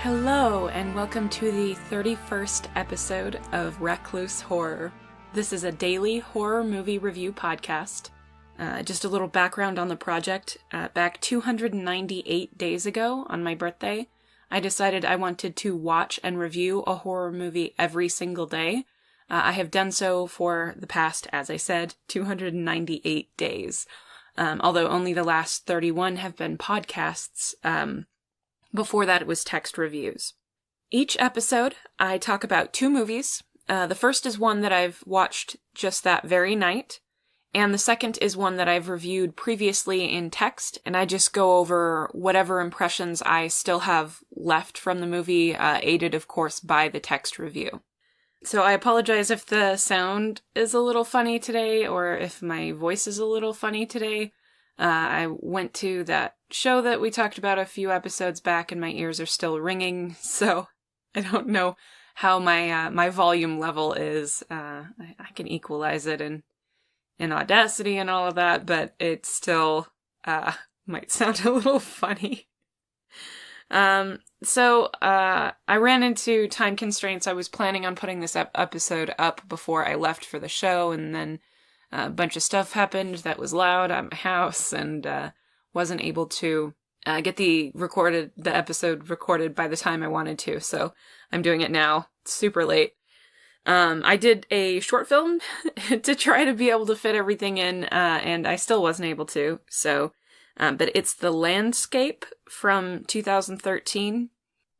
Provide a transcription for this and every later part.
Hello, and welcome to the 31st episode of Recluse Horror. This is a daily horror movie review podcast. Just a little background on the project. Back 298 days ago, on my birthday, I decided I wanted to watch and review a horror movie every single day. I have done so for the past, as I said, 298 days. Although only the last 31 have been podcasts. Before that, it was text reviews. Each episode, I talk about two movies. The first is one that I've watched just that very night, and the second is one that I've reviewed previously in text, and I just go over whatever impressions I still have left from the movie, aided, of course, by the text review. So I apologize if the sound is a little funny today, or if my voice is a little funny today. I went to that show that we talked about a few episodes back, and my ears are still ringing, so I don't know how my volume level is. I can equalize it in Audacity and all of that, but it still might sound a little funny. So I ran into time constraints. I was planning on putting this episode up before I left for the show, and then a bunch of stuff happened that was loud at my house, and wasn't able to get the episode recorded by the time I wanted to, so I'm doing it now. It's super late. I did a short film to try to be able to fit everything in, and I still wasn't able to, so, but it's The Landscape from 2013.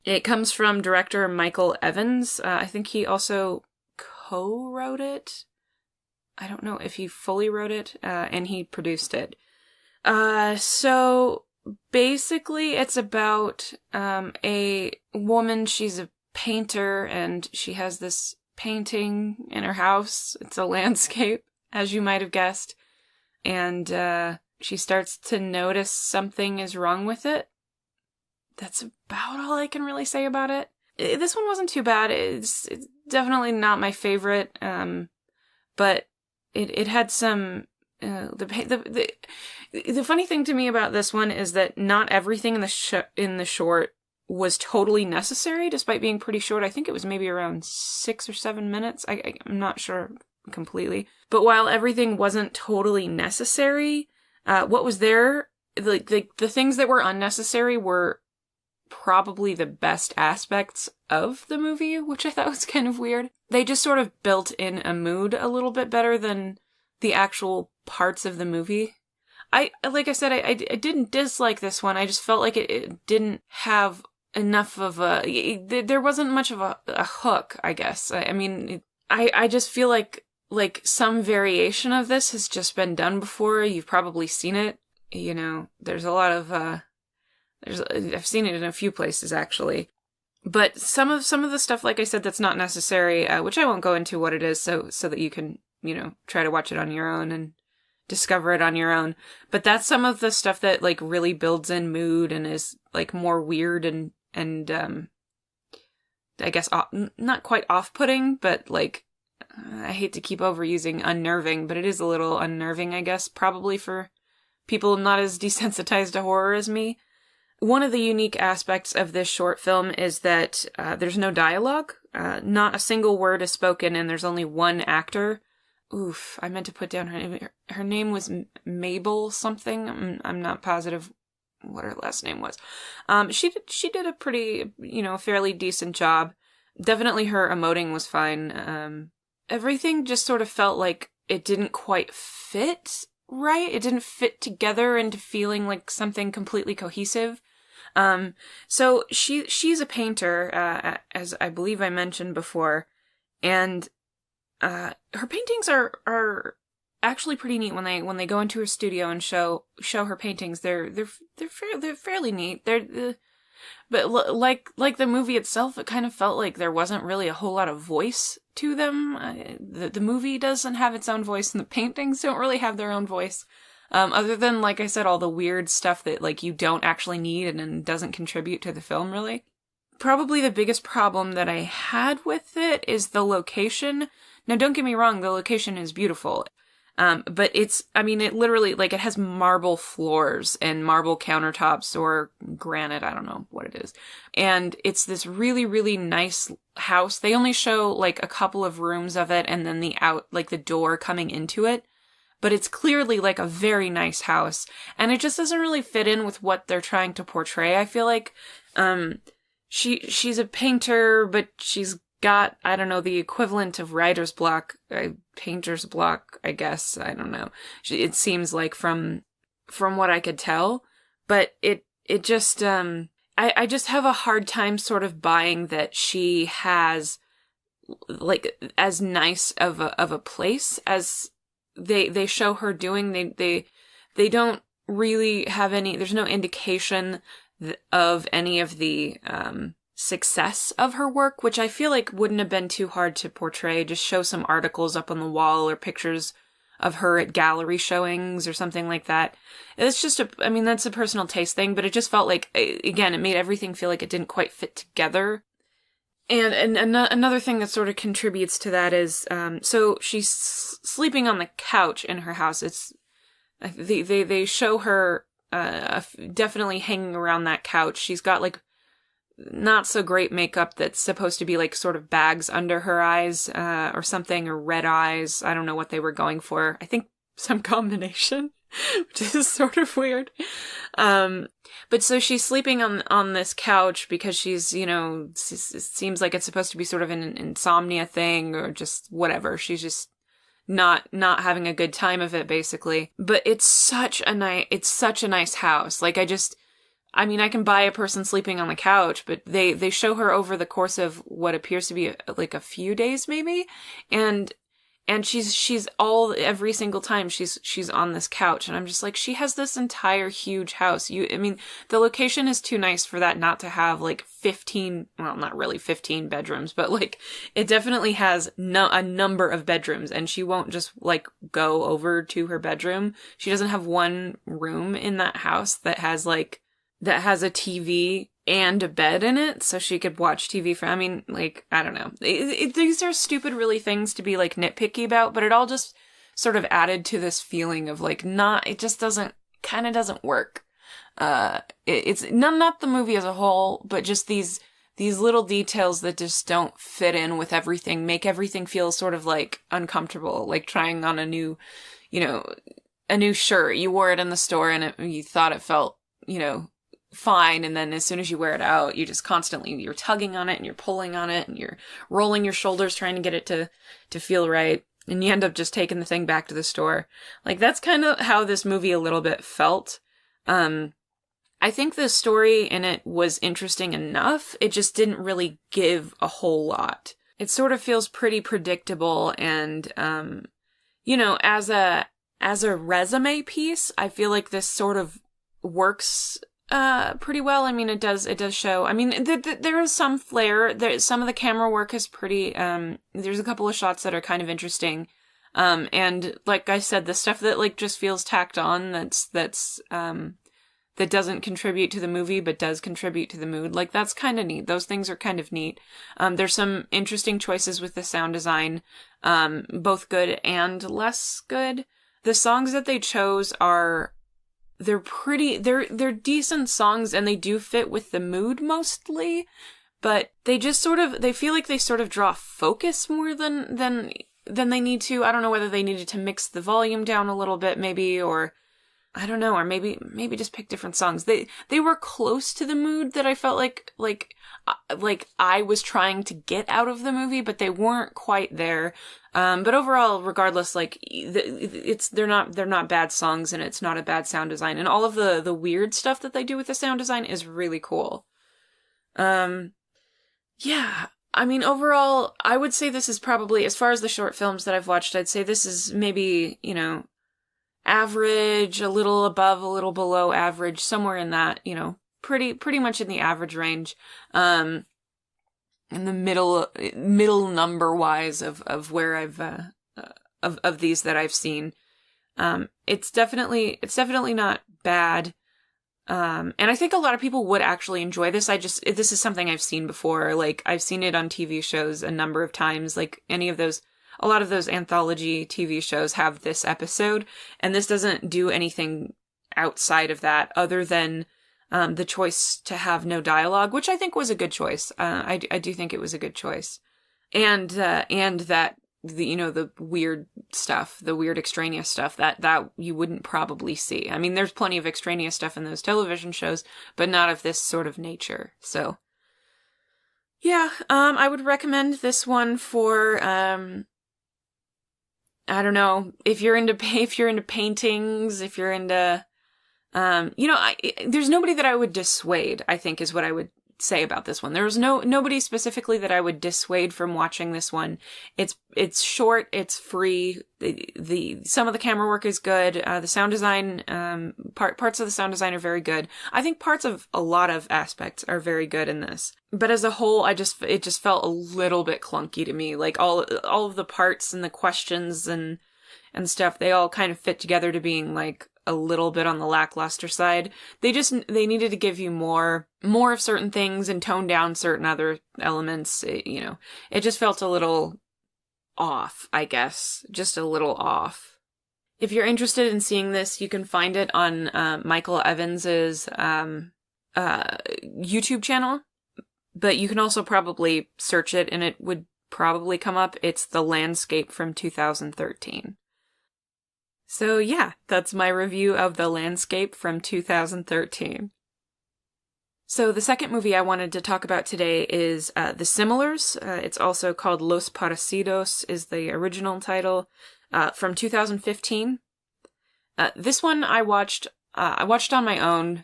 It comes from director Michael Evans. I think he also co-wrote it. I don't know if he fully wrote it, and he produced it. So basically it's about, a woman. She's a painter, and she has this painting in her house. It's a landscape, as you might have guessed. And, she starts to notice something is wrong with it. That's about all I can really say about it. This one wasn't too bad. It's definitely not my favorite, but it had some, the funny thing to me about this one is that not everything in the short was totally necessary, despite being pretty short. I think it was maybe around 6 or 7 minutes. I'm not sure completely. But while everything wasn't totally necessary, what was there, the things that were unnecessary were probably the best aspects of the movie, which I thought was kind of weird. They just sort of built in a mood a little bit better than the actual parts of the movie. Like I said, I didn't dislike this one. I just felt like it didn't have enough of there wasn't much of a hook, I guess. I mean, I just feel like some variation of this has just been done before. You've probably seen it. You know, there's a lot of, I've seen it in a few places, actually. But some of the stuff, like I said, that's not necessary, which I won't go into what it is, so that you can, try to watch it on your own and discover it on your own. But that's some of the stuff that, really builds in mood and is, more weird and I guess, not quite off-putting, but, I hate to keep overusing unnerving, but it is a little unnerving, I guess, probably for people not as desensitized to horror as me. One of the unique aspects of this short film is that there's no dialogue. Not a single word is spoken, and there's only one actor. Oof, I meant to put down her name. Her name was Mabel something. I'm not positive what her last name was. She did a pretty, fairly decent job. Definitely her emoting was fine. Everything just sort of felt like it didn't quite fit right. It didn't fit together into feeling like something completely cohesive. So she's a painter, as I believe I mentioned before, and her paintings are actually pretty neat when they go into her studio and show her paintings. They're fairly neat. But like the movie itself, it kind of felt like there wasn't really a whole lot of voice to them. The movie doesn't have its own voice, and the paintings don't really have their own voice. Other than, like I said, all the weird stuff that, you don't actually need and doesn't contribute to the film, really. Probably the biggest problem that I had with it is the location. Now, don't get me wrong, the location is beautiful. But it literally, like, it has marble floors and marble countertops or granite. I don't know what it is. And it's this really, really nice house. They only show, like, a couple of rooms of it and then the door coming into it. But it's clearly, like, a very nice house. And it just doesn't really fit in with what they're trying to portray. I feel like, she's a painter, but she's got, I don't know, the equivalent of writer's block, painter's block, I guess. I don't know. It seems like from what I could tell, but it just, I just have a hard time sort of buying that she has, like, as nice of a place as they show her doing. They don't really have there's no indication of any of the, success of her work, which I feel like wouldn't have been too hard to portray. Just show some articles up on the wall or pictures of her at gallery showings or something like that. It's just that's a personal taste thing, but it just felt like, again, it made everything feel like it didn't quite fit together. And another thing that sort of contributes to that is, so she's sleeping on the couch in her house. They show her, definitely hanging around that couch. She's got, like, not so great makeup that's supposed to be, like, sort of bags under her eyes, or something, or red eyes. I don't know what they were going for. I think some combination, which is sort of weird. But so she's sleeping on this couch because she's, it seems like it's supposed to be sort of an insomnia thing or just whatever. She's just not having a good time of it, basically. But it's such a nice house. Like, I can buy a person sleeping on the couch, but they show her over the course of what appears to be like a few days, maybe. And she's every single time she's on this couch. And I'm just like, she has this entire huge house. The location is too nice for that not to have, like, 15, well, not really 15 bedrooms, but, like, it definitely has a number of bedrooms, and she won't just, like, go over to her bedroom. She doesn't have one room in that house that has a TV and a bed in it, so she could watch TV I don't know. These are stupid, really, things to be, like, nitpicky about, but it all just sort of added to this feeling of, like, it just doesn't work. It's not the movie as a whole, but just these little details that just don't fit in with everything, make everything feel sort of, like, uncomfortable, like trying on a new shirt. You wore it in the store and you thought it felt, fine, and then as soon as you wear it out, you just you're tugging on it and you're pulling on it and you're rolling your shoulders trying to get it to feel right, and you end up just taking the thing back to the store. Like, that's kind of how this movie a little bit felt. I think the story in it was interesting enough. It just didn't really give a whole lot. It sort of feels pretty predictable, and as a resume piece, I feel like this sort of works pretty well. It does show. There is some flair. Some of the camera work is pretty, there's a couple of shots that are kind of interesting. And like I said, the stuff that, like, just feels tacked on, that doesn't contribute to the movie, but does contribute to the mood. Like, that's kind of neat. Those things are kind of neat. There's some interesting choices with the sound design, both good and less good. The songs that they chose they're decent songs, and they do fit with the mood mostly, but they just they feel like they sort of draw focus more than they need to. I don't know whether they needed to mix the volume down a little bit, maybe, or I don't know, or maybe just pick different songs. They were close to the mood that I felt like I was trying to get out of the movie, but they weren't quite there. But overall, regardless, like, they're not bad songs, and it's not a bad sound design, and all of the weird stuff that they do with the sound design is really cool. Yeah. Overall, I would say this is probably, as far as the short films that I've watched, I'd say this is maybe, average, a little above, a little below average, somewhere in that, pretty much in the average range. In the middle number wise of where I've, of these that I've seen. It's definitely not bad. And I think a lot of people would actually enjoy this. This is something I've seen before. Like, I've seen it on TV shows a number of times. Like, any of those, a lot of those anthology TV shows have this episode, and this doesn't do anything outside of that other than the choice to have no dialogue, which I think was a good choice. I do think it was a good choice. And that the weird stuff, the weird extraneous stuff that you wouldn't probably see. I mean, there's plenty of extraneous stuff in those television shows, but not of this sort of nature. So, yeah, I would recommend this one for, I don't know, if you're into paintings, if you're into, there's nobody that I would dissuade, I think is what I would say about this one. There was nobody specifically that I would dissuade from watching this one. It's short, it's free. The some of the camera work is good. The sound design, parts of the sound design are very good. I think parts of a lot of aspects are very good in this. But as a whole, it just felt a little bit clunky to me. Like all of the parts and the questions and stuff, they all kind of fit together to being like a little bit on the lackluster side. They needed to give you more of certain things and tone down certain other elements. It just felt a little off, I guess. Just a little off. If you're interested in seeing this, you can find it on Michael Evans's YouTube channel, but you can also probably search it and it would probably come up. It's The Landscape from 2013. So yeah, that's my review of The Landscape from 2013. So the second movie I wanted to talk about today is The Similars. It's also called Los Parecidos is the original title, from 2015. This one I watched on my own.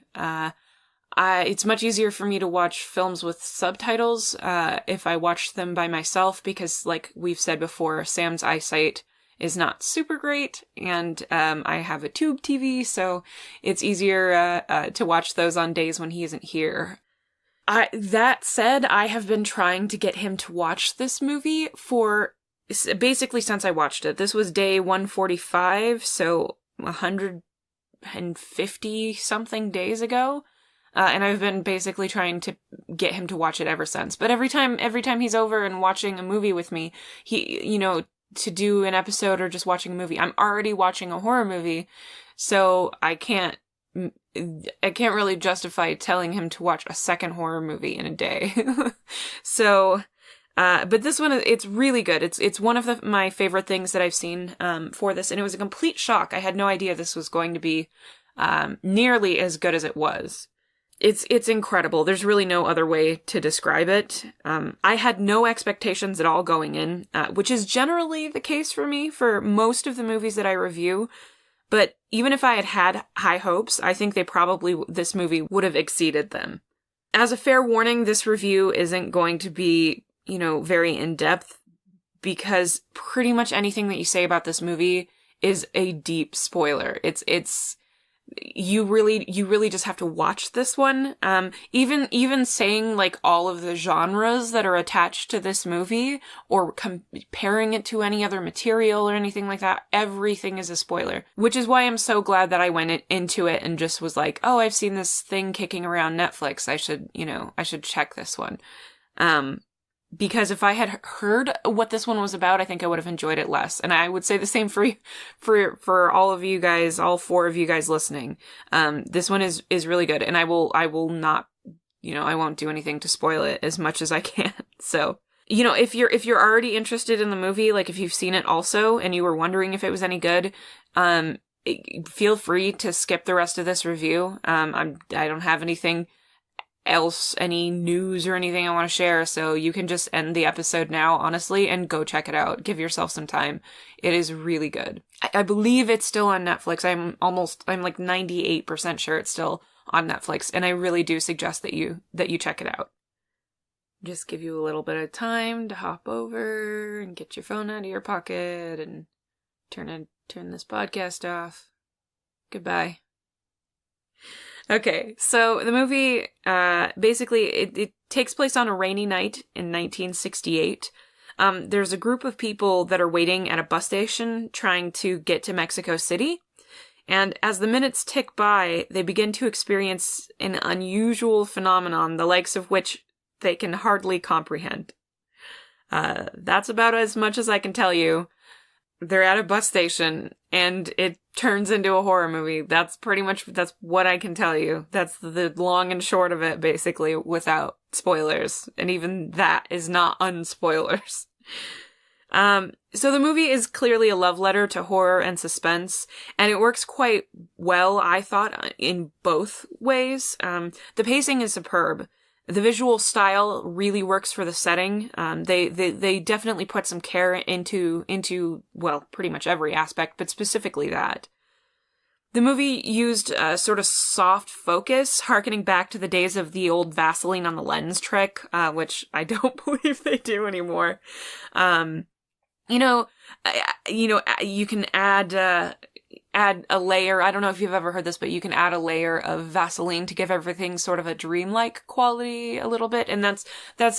It's much easier for me to watch films with subtitles if I watch them by myself because, like we've said before, Sam's eyesight is not super great, and I have a tube TV, so it's easier to watch those on days when he isn't here. That said, I have been trying to get him to watch this movie for basically since I watched it. This was day 145, so 150 something days ago. And I've been basically trying to get him to watch it ever since. But every time he's over and watching a movie with me, to do an episode or just watching a movie, I'm already watching a horror movie, so I can't really justify telling him to watch a second horror movie in a day. So, but this one, it's really good. It's one of my favorite things that I've seen for this, and it was a complete shock. I had no idea this was going to be nearly as good as it was. It's incredible. There's really no other way to describe it. I had no expectations at all going in, which is generally the case for me for most of the movies that I review. But even if I had had high hopes, I think this movie would have exceeded them. As a fair warning, this review isn't going to be, very in-depth because pretty much anything that you say about this movie is a deep spoiler. You really just have to watch this one. Even saying like all of the genres that are attached to this movie or comparing it to any other material or anything like that, everything is a spoiler. Which is why I'm so glad that I went into it and just was like, oh, I've seen this thing kicking around Netflix. I should check this one. Because if I had heard what this one was about, I think I would have enjoyed it less. And I would say the same for all of you guys, all four of you guys listening. This one is really good, and I will not, I won't do anything to spoil it as much as I can. So, if you're already interested in the movie, like if you've seen it also and you were wondering if it was any good, feel free to skip the rest of this review. I don't have anything else, any news or anything I want to share, so you can just end the episode now, honestly, and go check it out. Give yourself some time. It is really good. I believe it's still on Netflix. I'm like 98% sure it's still on Netflix, and I really do suggest that you check it out. Just give you a little bit of time to hop over and get your phone out of your pocket and turn this podcast off. Goodbye. Okay, so the movie, basically, it takes place on a rainy night in 1968. There's a group of people that are waiting at a bus station trying to get to Mexico City. And as the minutes tick by, they begin to experience an unusual phenomenon, the likes of which they can hardly comprehend. That's about as much as I can tell you. They're at a bus station, and it turns into a horror movie. That's what I can tell you. That's the long and short of it, basically, without spoilers. And even that is not unspoilers. So the movie is clearly a love letter to horror and suspense, and it works quite well, I thought, in both ways. The pacing is superb. The visual style really works for the setting. They definitely put some care into, well, pretty much every aspect, but specifically that. The movie used a sort of soft focus, harkening back to the days of the old Vaseline on the lens trick, which I don't believe they do anymore. You can add a layer. I don't know if you've ever heard this, but you can add a layer of Vaseline to give everything sort of a dreamlike quality a little bit. And that's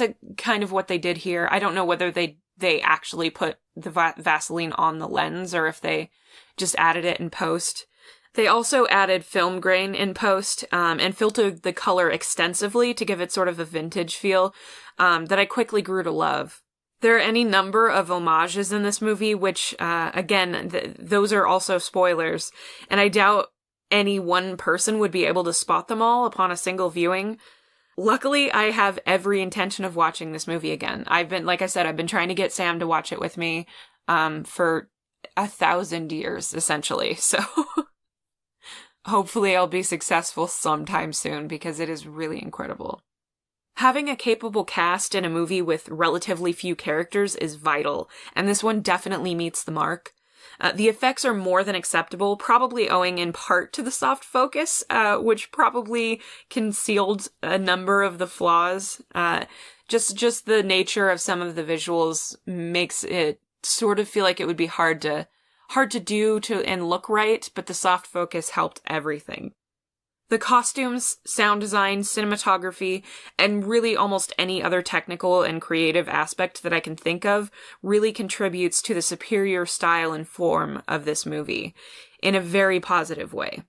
a kind of what they did here. I don't know whether they actually put the Vaseline on the lens or if they just added it in post. They also added film grain in post, and filtered the color extensively to give it sort of a vintage feel, that I quickly grew to love. There are any number of homages in this movie, which, again, those are also spoilers, and I doubt any one person would be able to spot them all upon a single viewing. Luckily, I have every intention of watching this movie again. I've been trying to get Sam to watch it with me, for 1,000 years, essentially, so hopefully I'll be successful sometime soon, because it is really incredible. Having a capable cast in a movie with relatively few characters is vital, and this one definitely meets the mark. The effects are more than acceptable, probably owing in part to the soft focus, which probably concealed a number of the flaws. Just the nature of some of the visuals makes it sort of feel like it would be hard to do and look right, but the soft focus helped everything. The costumes, sound design, cinematography, and really almost any other technical and creative aspect that I can think of really contributes to the superior style and form of this movie in a very positive way.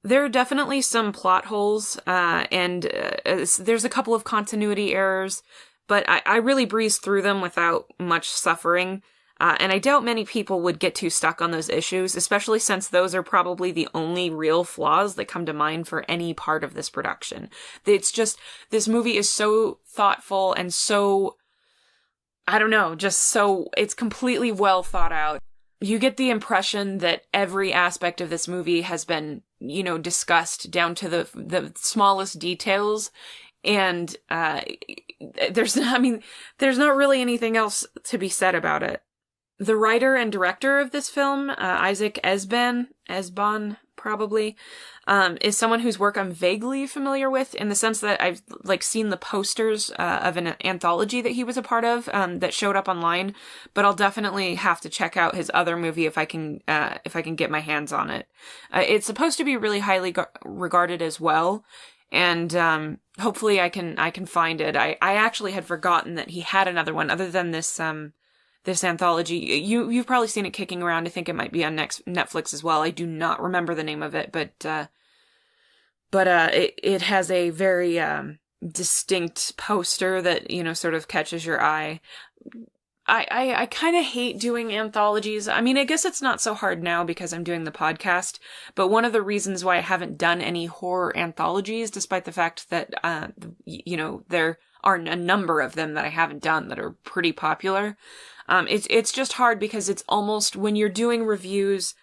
There are definitely some plot holes, and there's a couple of continuity errors, but I really breezed through them without much suffering. And I doubt many people would get too stuck on those issues, especially since those are probably the only real flaws that come to mind for any part of this production. It's just, this movie is so thoughtful and so, I don't know, it's completely well thought out. You get the impression that every aspect of this movie has been, discussed down to the smallest details. And, there's not really anything else to be said about it. The writer and director of this film, Isaac Esban, probably, is someone whose work I'm vaguely familiar with, in the sense that I've seen the posters of an anthology that he was a part of that showed up online. But I'll definitely have to check out his other movie if I can get my hands on it. It's supposed to be really highly regarded as well. And hopefully I can find it. I actually had forgotten that he had another one other than this anthology. You've probably seen it kicking around. I think it might be on Netflix as well. I do not remember the name of it, but it has a very distinct poster that sort of catches your eye. I kind of hate doing anthologies. I mean, I guess it's not so hard now because I'm doing the podcast, but one of the reasons why I haven't done any horror anthologies, despite the fact that there are a number of them that I haven't done that are pretty popular. It's just hard because it's almost, when you're doing reviews,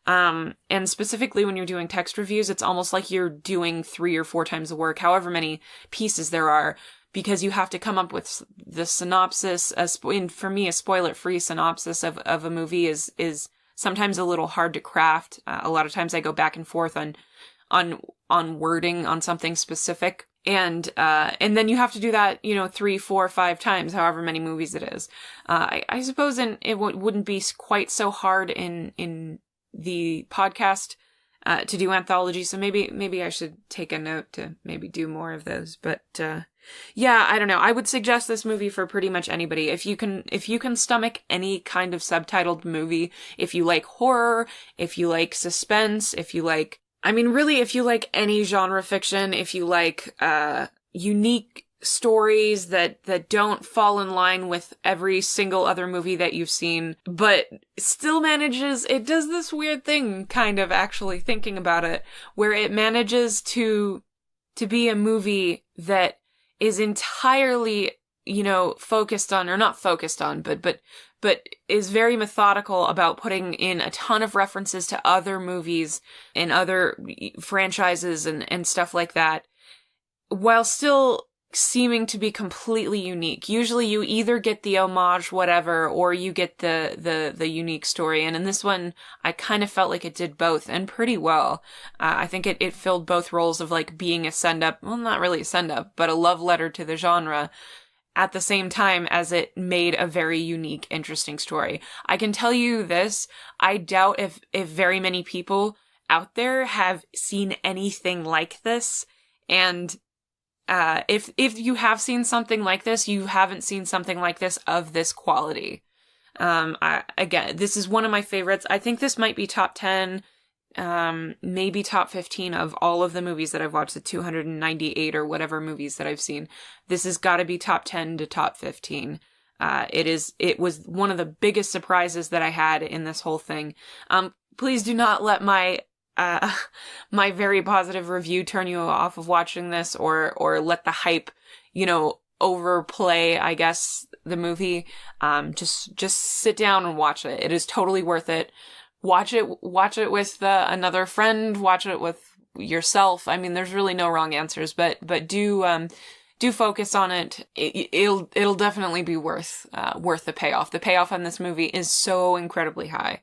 and specifically when you're doing text reviews, it's almost like you're doing 3 or 4 times the work, however many pieces there are, because you have to come up with the synopsis. For me, a spoiler-free synopsis of a movie is sometimes a little hard to craft. A lot of times I go back and forth on wording on something specific. And then you have to do that, 3, 4, 5 times, however many movies it is. I suppose it wouldn't be quite so hard in the podcast, to do anthologies. So maybe I should take a note to maybe do more of those. But, yeah, I don't know. I would suggest this movie for pretty much anybody. If you can stomach any kind of subtitled movie, if you like horror, if you like suspense, if you like any genre fiction, if you like, unique stories that don't fall in line with every single other movie that you've seen, but still it does this weird thing, kind of actually thinking about it, where it manages to be a movie that is entirely, focused on, or not focused on, but is very methodical about putting in a ton of references to other movies and other franchises and stuff like that, while still seeming to be completely unique. Usually you either get the homage whatever, or you get the unique story. And in this one, I kind of felt like it did both, and pretty well. I think it filled both roles of like being a send-up, well, not really a send-up, but a love letter to the genre, at the same time as it made a very unique, interesting story. I can tell you this, I doubt if very many people out there have seen anything like this, and if you have seen something like this, you haven't seen something like this of this quality. Again, this is one of my favorites. I think this might be top 10, maybe top 15 of all of the movies that I've watched, the 298 or whatever movies that I've seen. This has got to be top 10 to top 15. It was one of the biggest surprises that I had in this whole thing. Please do not let my very positive review turn you off of watching this, or let the hype, overplay, I guess, the movie. Just sit down and watch it. It is totally worth it. Watch it with another friend, watch it with yourself. I mean, there's really no wrong answers, but do focus on it. It'll definitely be worth the payoff. The payoff on this movie is so incredibly high.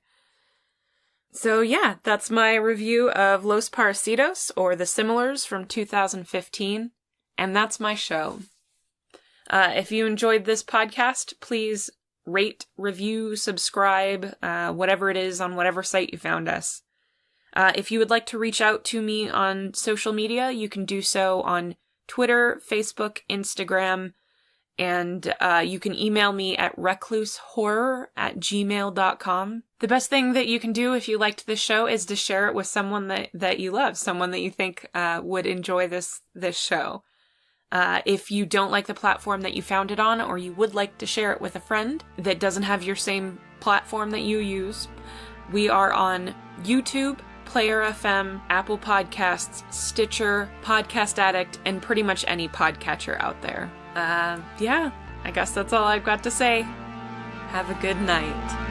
So yeah, that's my review of Los Parecidos, or The Similars, from 2015, and that's my show. If you enjoyed this podcast, please rate, review, subscribe, whatever it is on whatever site you found us. If you would like to reach out to me on social media, you can do so on Twitter, Facebook, Instagram, and you can email me at reclusehorror@gmail.com. The best thing that you can do if you liked this show is to share it with someone that you love, someone that you think would enjoy this show. If you don't like the platform that you found it on, or you would like to share it with a friend that doesn't have your same platform that you use, we are on YouTube, Player FM, Apple Podcasts, Stitcher, Podcast Addict, and pretty much any podcatcher out there. Yeah, I guess that's all I've got to say. Have a good night.